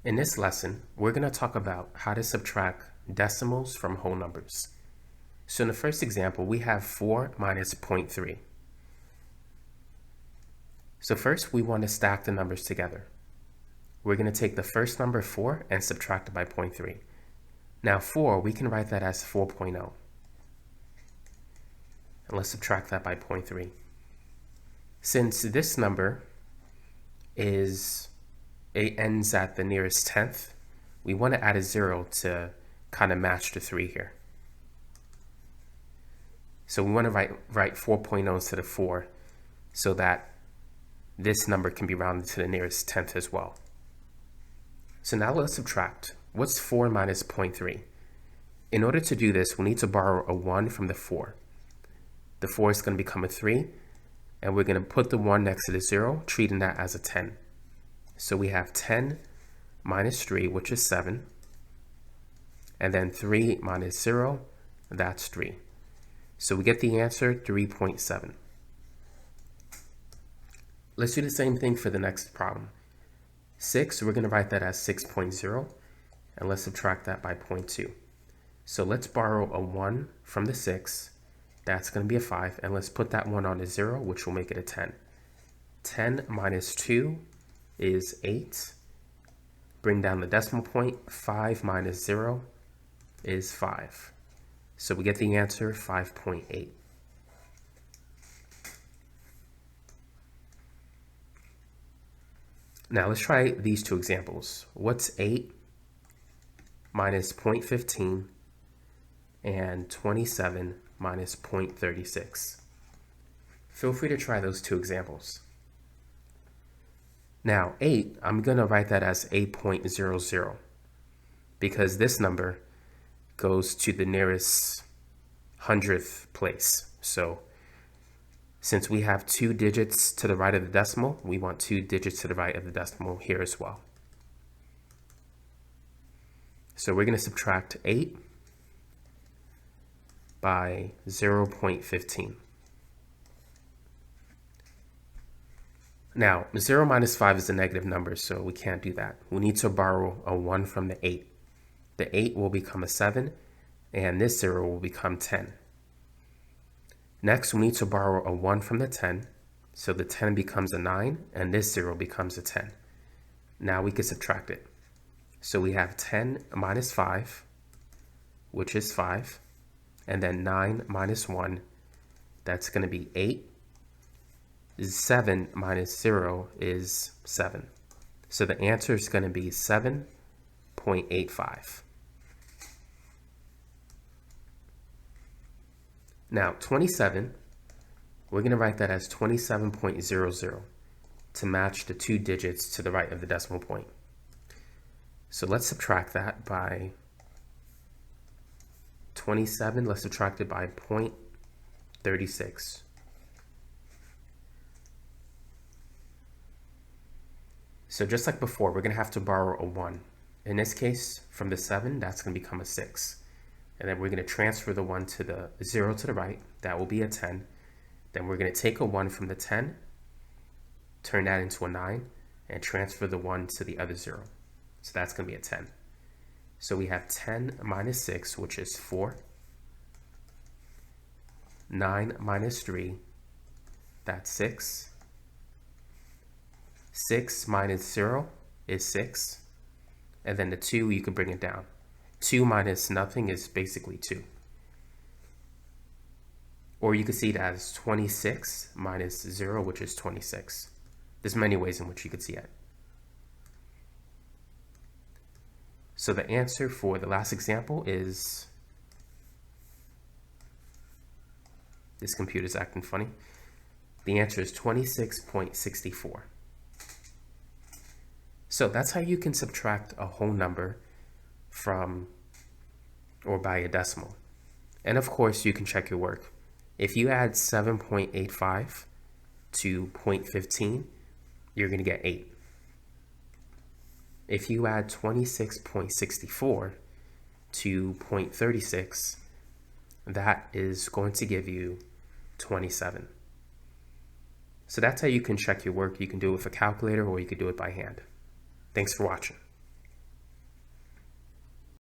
In this lesson, we're going to talk about how to subtract decimals from whole numbers. So in the first example, we have 4 minus 0.3. So first, we want to stack the numbers together. We're going to take the first number 4 and subtract it by 0.3. Now 4, we can write that as 4.0. And let's subtract that by 0.3. Since this number ends at the nearest tenth, we want to add a 0 to kind of match the 3 here. So we want to write 4.0 instead of 4 so that this number can be rounded to the nearest tenth as well. So now let's subtract. What's 4 minus 0.3? In order to do this, we need to borrow a 1 from the 4. The 4 is going to become a 3, and we're going to put the 1 next to the 0, treating that as a 10. So we have 10 minus 3, which is 7, and then 3 minus 0, that's 3. So we get the answer 3.7. Let's do the same thing for the next problem. 6, we're going to write that as 6.0, and let's subtract that by 0.2. So let's borrow a 1 from the 6, that's going to be a 5, and let's put that 1 on a 0, which will make it a 10. 10 minus 2 is 8. Bring down the decimal point, 5 minus 0 is 5. So we get the answer 5.8. Now let's try these two examples. What's 8 minus 0.15 and 27 minus 0.36? Feel free to try those two examples. Now 8, I'm going to write that as 8.00 because this number goes to the nearest 100th place. So since we have 2 digits to the right of the decimal, we want 2 digits to the right of the decimal here as well. So we're going to subtract 8 by 0.15. Now, 0 minus 5 is a negative number, so we can't do that. We need to borrow a 1 from the 8. The 8 will become a 7, and this 0 will become 10. Next, we need to borrow a 1 from the 10, so the 10 becomes a 9, and this 0 becomes a 10. Now we can subtract it. So we have 10 minus 5, which is 5, and then 9 minus 1, that's going to be 8. 7 minus 0 is 7. So the answer is going to be 7.85. Now 27, we're going to write that as 27.00 to match the 2 digits to the right of the decimal point. So let's subtract that by 27. Let's subtract it by 0.36. So just like before, we're going to have to borrow a 1. In this case, from the 7, that's going to become a 6. And then we're going to transfer the 1 to the 0 to the right. That will be a 10. Then we're going to take a 1 from the 10, turn that into a 9, and transfer the 1 to the other 0. So that's going to be a 10. So we have 10 minus 6, which is 4. 9 minus 3, that's 6. 6 minus 0 is 6. And then the 2, you can bring it down. 2 minus nothing is basically 2. Or you could see it as 26 minus 0, which is 26. There's many ways in which you could see it. So the answer for the last example is, this computer's acting funny. The answer is 26.64. So that's how you can subtract a whole number from or by a decimal. And of course, you can check your work. If you add 7.85 to 0.15, you're going to get 8. If you add 26.64 to 0.36, that is going to give you 27. So that's how you can check your work. You can do it with a calculator or you can do it by hand. Thanks for watching.